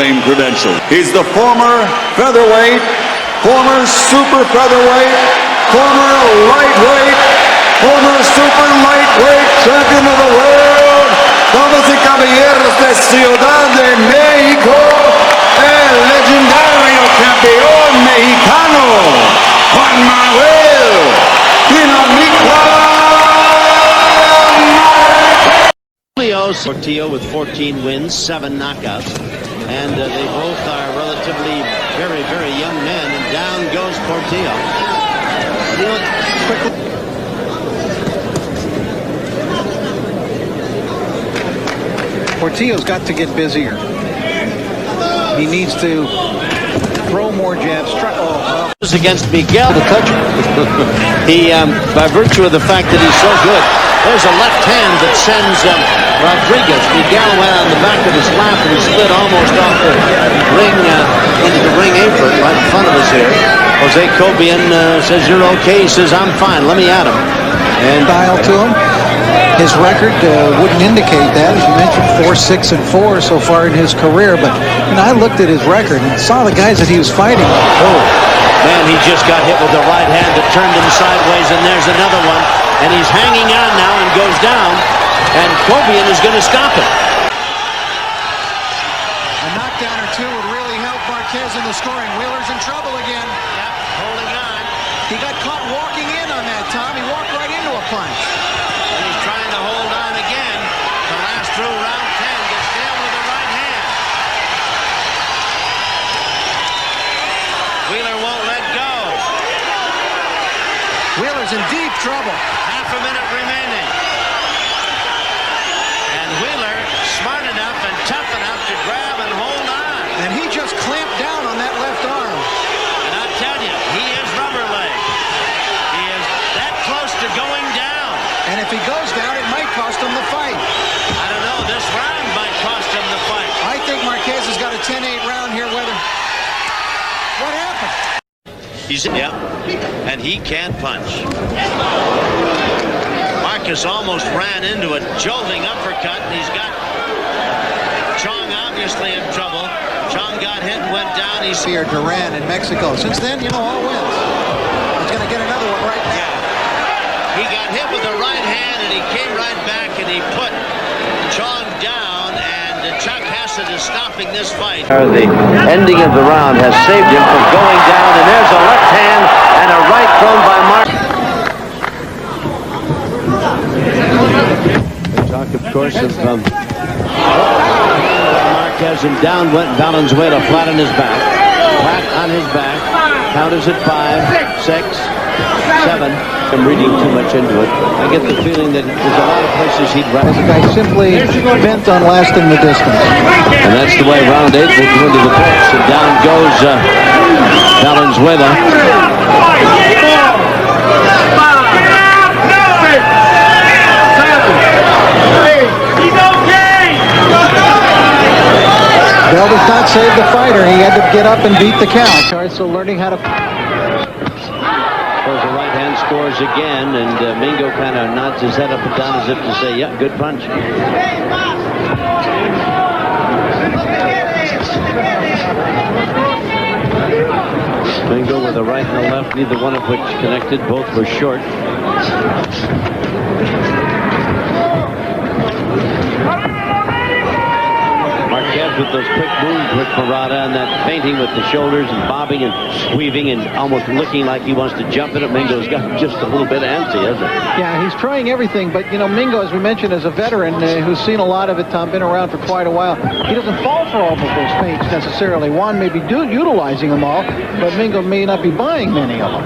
Fame credentials. He's the former featherweight, former super featherweight, former lightweight, former super lightweight champion of the world. Damas y caballeros de Ciudad de México, el legendario campeón mexicano, Juan Manuel Portillo with 14 wins, 7 knockouts, and they both are relatively very, very young men, and down goes Portillo. Portillo's got to get busier. He needs to throw more jabs. Against Miguel to touch him. He, by virtue of the fact that he's so good, there's a left hand that sends Rodriguez. Miguel went on the back of his lap and he slid almost off the ring into the ring apron right in front of us here. Jose Cobian says, "You're okay." He says, "I'm fine. Let me at him." And dial to him. His record wouldn't indicate that. As you mentioned, 4-6-4 so far in his career. But I looked at his record and saw the guys that he was fighting. Oh, man, he just got hit with the right hand that turned him sideways, and there's another one. And he's hanging on now and goes down. And Cobian is going to stop it. A knockdown or two would really help Marquez in the scoring. Wheeler's in trouble again. Yep, holding on. He got caught walking in on that, Tom. He walked right into a punch. And he's trying to hold on again. The last through round 10 gets nailed with the right hand. Wheeler won't let go. Wheeler's in deep trouble. Half a minute remaining. And Wheeler, smart enough and tough enough to grab and hold on. And he just clamped down on that left arm. And I tell you, he is rubber leg. He is that close to going down. And if he goes down, it might cost him the fight. I don't know. This round might cost him the fight. I think Marquez has got a 10-8 round here. What happened? Yeah, and he can't punch. Marquez almost ran into a jolting uppercut, and he's got Chong obviously in trouble. Chong got hit and went down. He's here, Duran in Mexico. Since then, all wins. He's going to get another one right now. Yeah. He got hit with the right hand, and he came right back, and he put Chong down, and Chuck Hassett is stopping this fight. The ending of the round has saved him from going down, and there's a left hand and a right thrown by Marquez. Talk, of course, of Marquez, and down went Valenzuela flat on his back. Flat on his back. Count is at 5, 6, 7. I'm reading too much into it. I get the feeling that there's a lot of places he'd rather. The guy simply bent on lasting the distance. And that's the way round 8 will go into the books. And down goes Valenzuela. Bell does not save the fighter. He had to get up and beat the count. So learning how to... Goes the right hand, scores again, and Mingo kind of nods his head up and down as if to say, yeah, good punch. Mingo with a right and a left, neither one of which connected. Both were short. Marquez with those quick moves with Parada, and that feinting with the shoulders and bobbing and weaving and almost looking like he wants to jump at it. Mingo's got just a little bit antsy, hasn't he? Yeah, he's trying everything, but Mingo, as we mentioned, is a veteran who's seen a lot of it, Tom, been around for quite a while. He doesn't fall for all of those feints necessarily. Juan may be utilizing them all, but Mingo may not be buying many of them.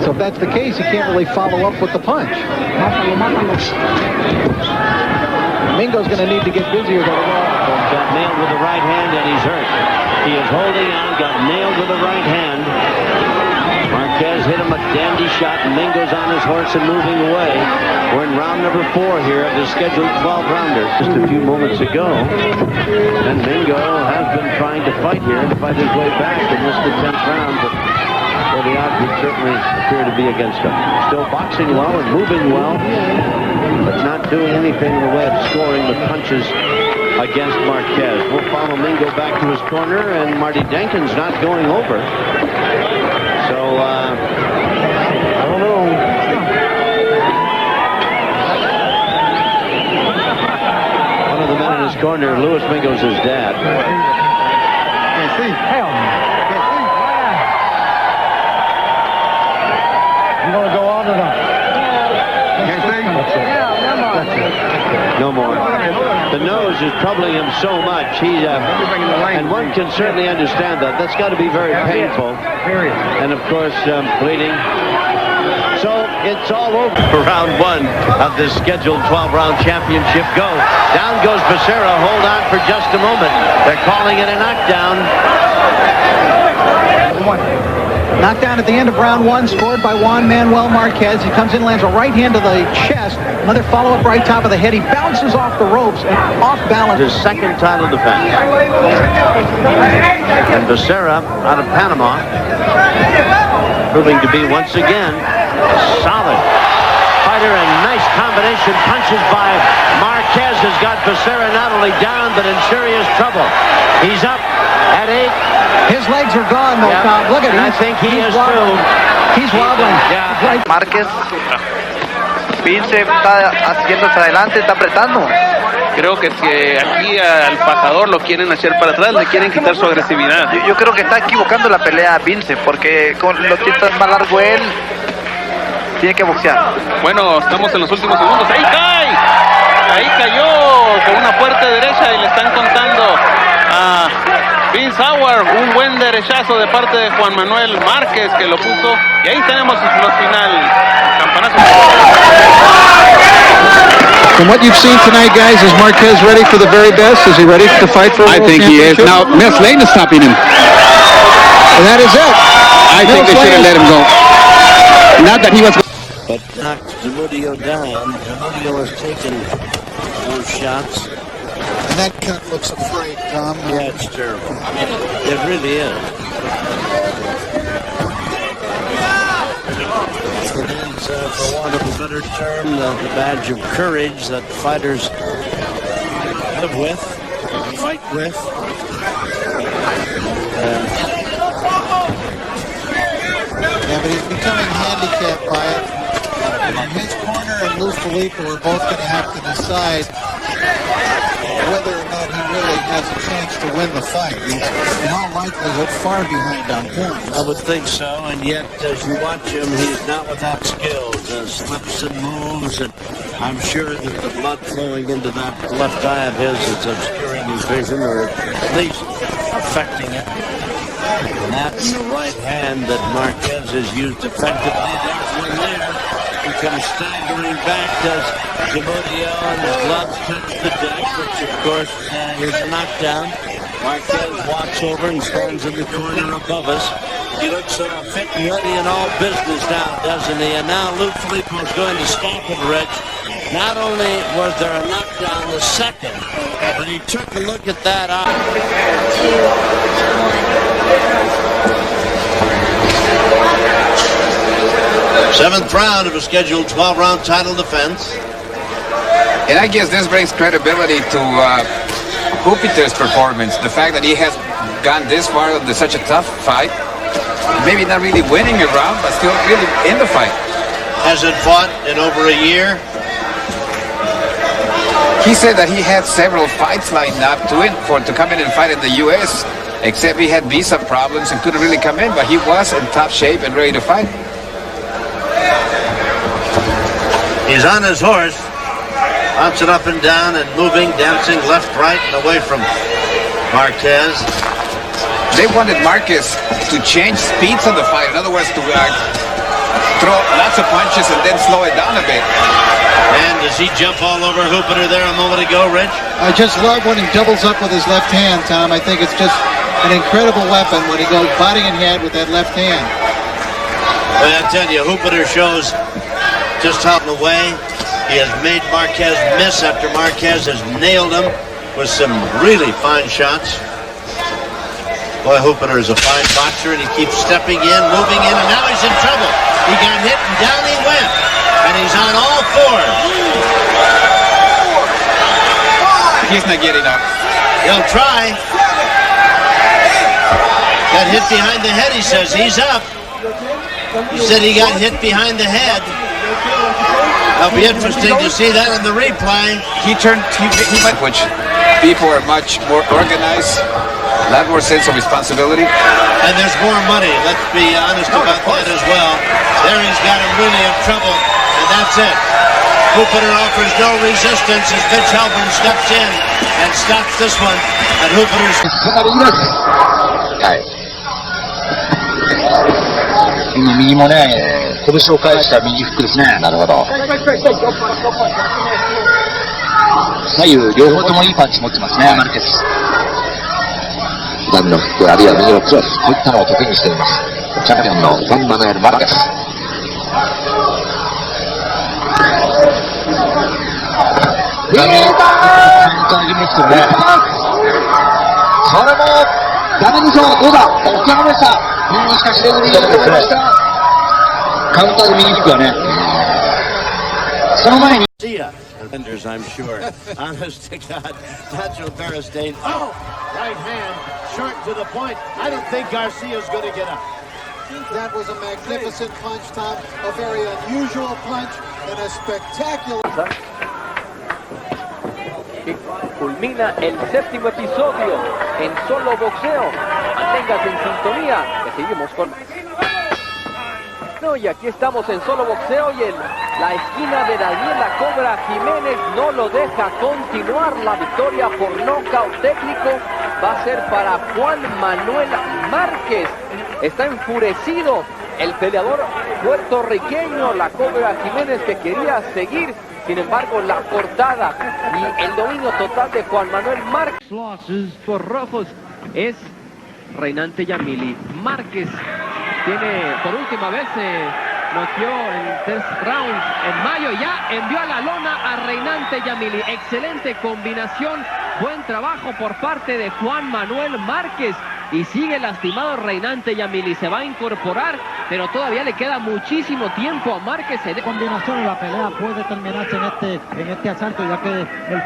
So if that's the case, he can't really follow up with the punch. Mingo's going to need to get busier though. Got nailed with the right hand, and he's hurt. He is holding on, got nailed with the right hand. Marquez hit him a dandy shot, and Mingo's on his horse and moving away. We're in round number 4 here of the scheduled 12-rounder. Just a few moments ago, and Mingo has been trying to fight here and fight his way back in this the 10th round, but the odds would certainly appear to be against him. Still boxing well and moving well, but not doing anything in the way of scoring with punches against Marquez. We'll follow Mingo back to his corner, and Marty Denkin's not going over. So, I don't know. One of the men in his corner, Louis Mingo's his dad. You want to go on or not? No more. The nose is troubling him so much. And one can certainly understand that. That's got to be very painful. And of course, bleeding. So it's all over for round one of this scheduled 12-round championship go. Down goes Becerra. Hold on for just a moment. They're calling it a knockdown. Knockdown at the end of round one, scored by Juan Manuel Marquez. He comes in, lands a right hand to the chest, another follow-up right top of the head. He bounces off the ropes and off balance. His second title defense. And Becerra out of Panama, proving to be once again a solid fighter, and nice combination punches by Marquez has got Becerra not only down but in serious trouble. He's up at 8. His legs are gone, though, Tom. Look at him. I think he is wobbling. too. He's wobbling. Yeah. Right. Márquez, Vince está haciendo hacia adelante, está apretando. Creo que aquí al pajador lo quieren hacer para atrás, le quieren quitar su agresividad. Yo creo que está equivocando la pelea Vince, porque lo tiene más largo él. Tiene que boxear. Bueno, estamos en los últimos segundos. ¡Ahí cae! Ahí cayó con una fuerte derecha y le están contando a Vince Howard un buen derechazo de parte de Juan Manuel Márquez, que lo puso. Y ahí tenemos los final. Campanazo. From what you've seen tonight, guys, is Marquez ready for the very best? Is he ready to fight for a I world think he is. championship? Now, Mills Lane is stopping him. And that is it. I think they should have let him go. Not that he was... But knocked Zamudio down. Zamudio has taken those shots. And that cut looks afraid, Tom. Yeah, it's terrible. It really is. It is, for want of a better term, the badge of courage that fighters live with, fight with. Yeah, but he's becoming handicapped by it. And his corner and Luis Felipe are both going to have to decide whether or not he really has a chance to win the fight. He's in all likelihood far behind on points. I would think so, and yet as you watch him, he's not without skills. Slips and moves, and I'm sure that the blood flowing into that left eye of his is obscuring his vision, or at least affecting it. And that's the right hand that Marquez has used effectively. There's one there. He comes staggering back, does Zamudio, and his gloves touch the deck, which of course is a knockdown. Marquez walks over and stands in the corner above us. He looks fit and ready in all business now, doesn't he? And now Luke Filippo's going to stop it, Rich. Not only was there a knockdown the second, but he took a look at that eye. 7th round of a scheduled 12-round title defense. And I guess this brings credibility to Jupiter's performance. The fact that he has gone this far into such a tough fight. Maybe not really winning a round, but still really in the fight. Hasn't fought in over a year. He said that he had several fights lined up to come in and fight in the U.S., except he had visa problems and couldn't really come in, but he was in top shape and ready to fight. He's on his horse, bouncing up and down and moving, dancing left, right, and away from Marquez. They wanted Marquez to change speeds of the fight. In other words, to throw lots of punches and then slow it down a bit. And does he jump all over Jupiter there a moment ago, Rich? I just love when he doubles up with his left hand, Tom. I think it's just an incredible weapon when he goes body and head with that left hand. Well, I tell you, Jupiter shows just how in the way he has made Marquez miss after Marquez has nailed him with some really fine shots. Boy, Jupiter is a fine boxer, and he keeps stepping in, moving in, and now he's in trouble. He got hit, and down he went, and he's on all fours. He's not getting up. He'll try. Got hit behind the head, he says. He's up. He said he got hit behind the head. That'll be interesting to see that in the replay. He might, which people are much more organized, a lot more sense of responsibility. And there's more money. Let's be honest about that as well. There he's got him really in trouble. And that's it. Hooper offers no resistance as Vince Halpern steps in and stops this one. And Hooper's... はい。右もね、拳を返した右フックですね。なるほど。左右両方ともいいパンチ持ってますね、マルケス。左のフックあるいは右のクロス、こういったのを得意にしています。チャンピオンのファン・マヌエル・マルケス。右カウンター気味ですけどね。それもダメでしょう。どうだ、起き上がりました。しかしレフェリーが出てました。カウンターで右キックはね。その前に。Contenders, I'm sure. Honest to God, that's embarrassing. Oh, right hand, short to the point. I don't think Garcia's going to get up. That was a magnificent punch, Tom. A very unusual punch and a spectacular... Culmina el séptimo episodio en Solo Boxeo. Manténgase en sintonía, que seguimos con... No, y aquí estamos en Solo Boxeo y en la esquina de Daniela Cobra Jiménez no lo deja continuar. La victoria por nocaut técnico va a ser para Juan Manuel Márquez. Está enfurecido el peleador puertorriqueño, la Cobra Jiménez, que quería seguir. Sin embargo, la cortada y el dominio total de Juan Manuel Márquez. Losses por rojos es Reinante Yamili. Márquez tiene por última vez noqueó en 3 rounds en mayo, ya envió a la lona a Reinante Yamili. Excelente combinación, buen trabajo por parte de Juan Manuel Márquez. Y sigue lastimado Reinante Yamili, se va a incorporar, pero todavía le queda muchísimo tiempo a Márquez. Combinación en la pelea puede terminarse en este asalto, ya que el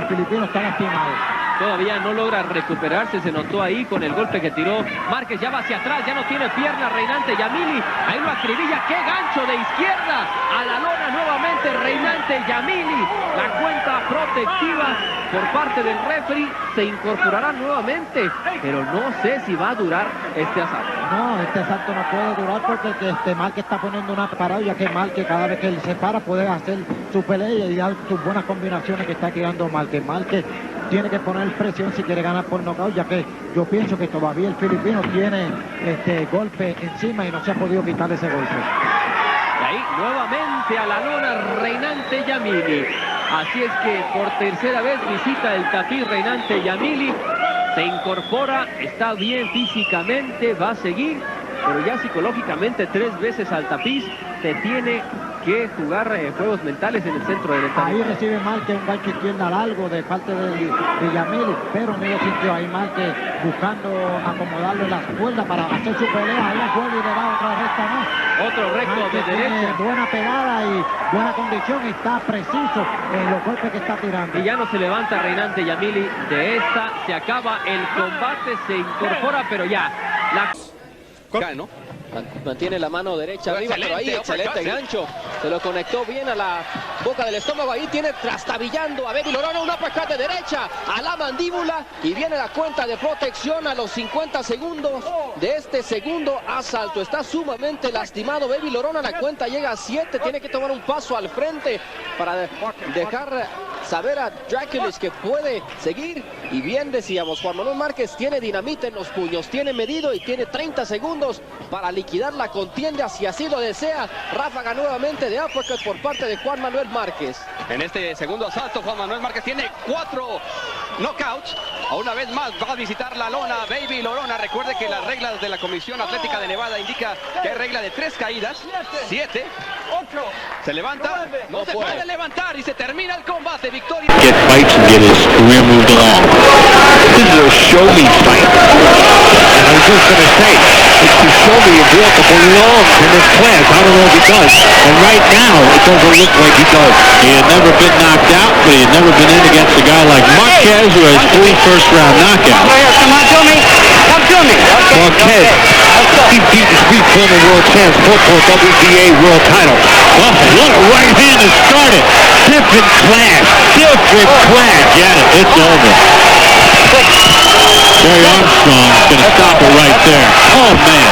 filipino está lastimado. Todavía no logra recuperarse, se notó ahí con el golpe que tiró Márquez, ya va hacia atrás, ya no tiene pierna Reinante Yamili, ahí lo acribilla, qué gancho de izquierda, a la lona nuevamente Reinante Yamili, la cuenta protectiva por parte del referee, se incorporará nuevamente, pero no sé si va a durar este asalto. No, este asalto no puede durar porque Márquez está poniendo una parada, ya que Márquez cada vez que él se para puede hacer su pelea y dar sus buenas combinaciones que está tirando Márquez. Márquez tiene que poner presión si quiere ganar por nocaut, ya que yo pienso que todavía el filipino tiene golpe encima y no se ha podido quitar ese golpe. Y ahí nuevamente a la lona Reinante Yamili. Así es que por tercera vez visita el tapiz Reinante Yamili. Se incorpora, está bien físicamente, va a seguir, pero ya psicológicamente 3 veces al tapiz se tiene que jugar juegos mentales en el centro del estadio. Ahí recibe Márquez un gancho izquierda largo de parte de Yamili, pero no lo sintió ahí Márquez buscando acomodarle las cuerdas para hacer su pelea. Ahí la vuelve y le da otra recta más. Otro recto Márquez de derecha. tiene buena pegada y buena condición y está preciso en los golpes que está tirando. Y ya no se levanta Reinante Yamili de esta, se acaba el combate, se incorpora, pero ya. ¿No? Mantiene la mano derecha arriba, pero ahí excelente gancho. Se lo conectó bien a la boca del estómago. Ahí tiene trastabillando a Baby Lorona, un uppercut de derecha a la mandíbula. Y viene la cuenta de protección a los 50 segundos de este segundo asalto. Está sumamente lastimado Baby Lorona. La cuenta llega a 7. Tiene que tomar un paso al frente para dejar saber a Draculis que puede seguir. Y bien decíamos, Juan Manuel Márquez tiene dinamita en los puños. Tiene medido y tiene 30 segundos para liquidar la contienda si así lo desea. Ráfaga nuevamente de uppercut por parte de Juan Manuel Márquez. En este segundo asalto, Juan Manuel Márquez tiene 4 knockouts. Una vez más va a visitar la lona Baby Lorona. Recuerde que las reglas de la Comisión Atlética de Nevada indica que hay regla de 3 caídas, 7, 8. Se levanta, no se puede levantar y se termina el combate. Victoria. Get fights and get his career moved along. This is a show me fight. And I'm just going to say, is to show me if Walker belongs in this class. I don't know if he does. And right now, it doesn't look like he does. He had never been knocked out, but he had never been in against a guy like Marquez, who has 3 first-round knockouts. Come on to me. Come to me. Marquez, he beat the three former world champs, fought for a WBA world title. Oh, what a right hand to start it. Different class. Different class. Get it. It's over. Barry Armstrong's going to stop it right there. Oh, man.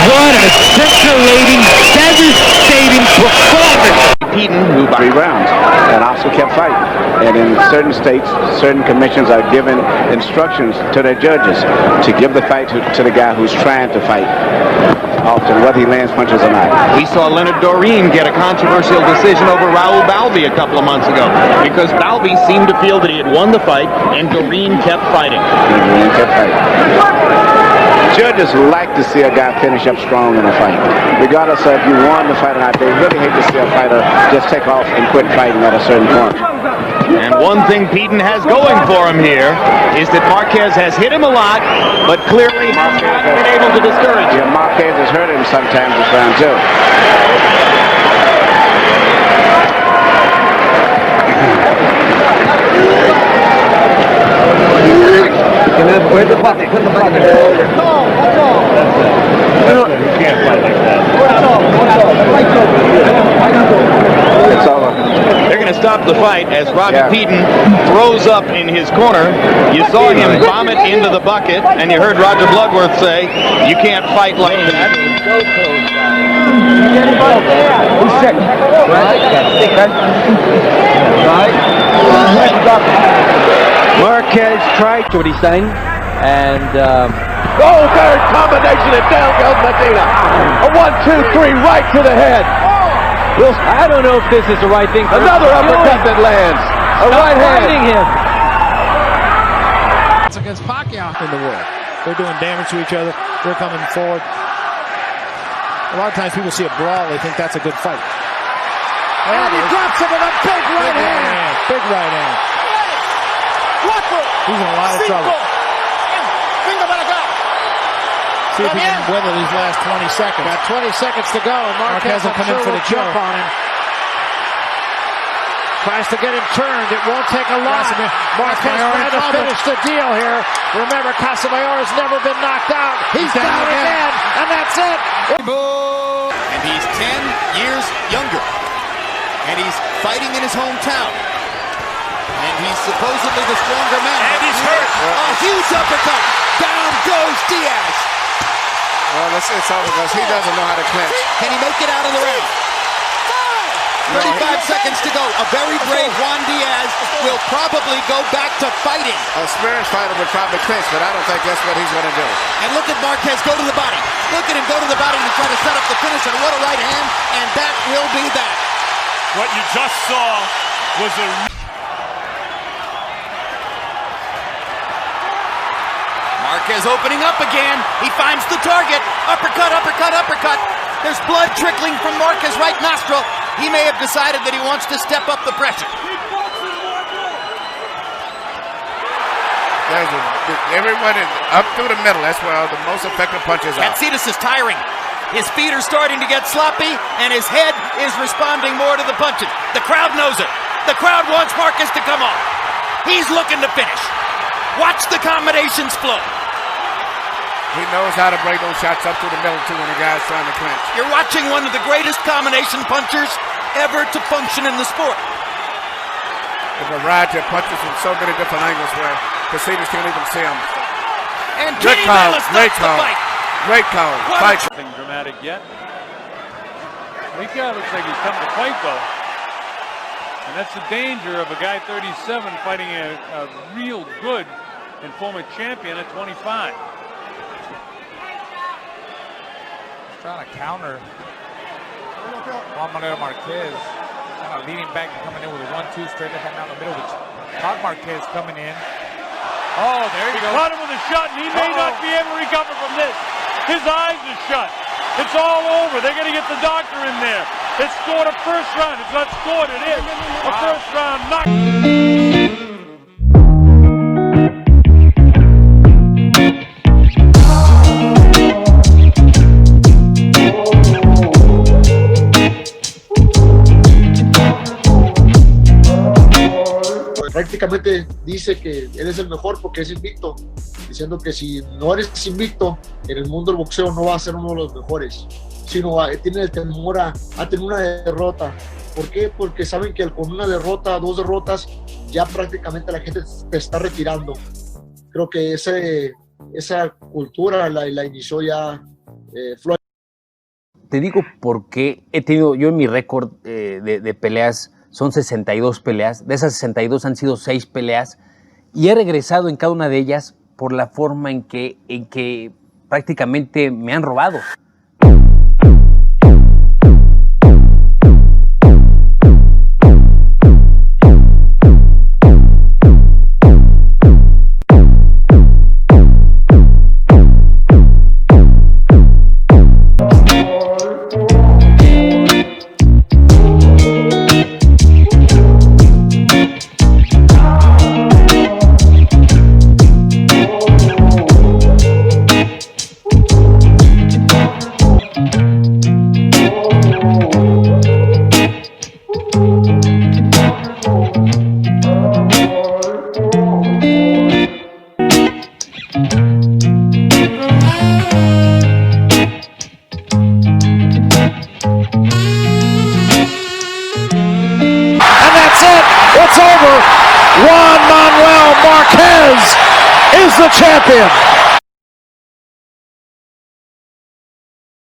What a scintillating, devastating performance. Peden, who 3 rounds, and also kept fighting. And in certain states, certain commissions are given instructions to their judges to give the fight to the guy who's trying to fight, often whether he lands punches or not. We saw Leonard Doreen get a controversial decision over Raul Balbi a couple of months ago because Balbi seemed to feel that he had won the fight and Doreen kept fighting. Doreen kept fighting. Judges like to see a guy finish up strong in a fight. Regardless of if you won the fight or not, they really hate to see a fighter just take off and quit fighting at a certain point. And one thing Peden has going for him here is that Marquez has hit him a lot, but clearly has not been able to discourage him. Yeah, Marquez has hurt him sometimes this round too. Where's the bucket? Put the bucket. You can't fight like that. It's over. They're going to stop the fight as Robbie Peden throws up in his corner. You saw him vomit into the bucket, and you heard Roger Bloodworth say, you can't fight like that. Who's sick? Marquez tried what he's saying, and Third combination, and down goes Medina. A 1-2-3 right to the head. I don't know if this is the right thing for Another uppercut that lands. A right hand. him. It's against Pacquiao in the world. They're doing damage to each other. They're coming forward. A lot of times people see a brawl, they think that's a good fight. And he drops him with a big right hand. Big right hand. He's in a lot of trouble. See if he can weather these last 20 seconds. Got 20 seconds to go. Marquez will come in for the jump on him. Tries to get him turned. It won't take a lot. Marquez trying to finish the deal here. Remember, Casamayor has never been knocked out. He's down again, and that's it. And he's 10 years younger. And he's fighting in his hometown. And he's supposedly the stronger man. And he's hurt. A huge uppercut. Down goes Diaz. Well, it's over because he doesn't know how to clinch. Can he make it out of the round? 35 seconds to go. A very brave Juan Diaz will probably go back to fighting. A experienced fighter would probably clinch, but I don't think that's what he's going to do. And look at Marquez go to the body. Look at him go to the body and try to set up the finish. And what a right hand. And that will be that. What you just saw was a... Marquez opening up again. He finds the target. Uppercut, uppercut, uppercut. There's blood trickling from Marquez' right nostril. He may have decided that he wants to step up the pressure. Everyone is up through the middle. That's where the most effective punches are. Katsidas is tiring. His feet are starting to get sloppy, and his head is responding more to the punches. The crowd knows it. The crowd wants Marquez to come on. He's looking to finish. Watch the combinations flow. He knows how to break those shots up through the middle, too, when the guy's trying to clinch. You're watching one of the greatest combination punchers ever to function in the sport. The variety of punches from so many different angles where Katsidas can't even see them. And Kenny Mella stops the fight. Great call. Fight. Nothing dramatic yet. Pacquiao looks like he's coming to fight, though. And that's the danger of a guy 37 fighting a real good and former champion at 25. Trying to counter Juan Manuel Marquez. Kind of leading back and coming in with a 1-2 straight up and down the middle. Which Todd Marquez coming in. Oh, there you go. He caught him with a shot, and he may not be able to recover from this. His eyes are shut. It's all over. They're going to get the doctor in there. It's scored a first round. It's not scored. It is a first round knock. dice que él es el mejor porque es invicto, diciendo que si no eres invicto en el mundo del boxeo no va a ser uno de los mejores, sino tiene el temor a tener una derrota. ¿Por qué? Porque saben que con una derrota, 2 derrotas, ya prácticamente la gente te está retirando. Creo que esa cultura la inició ya Floyd. Te digo porque he tenido, yo en mi récord de peleas, son 62 peleas, de esas 62 han sido 6 peleas, y he regresado en cada una de ellas por la forma en que prácticamente me han robado. Juan Manuel Marquez is the champion.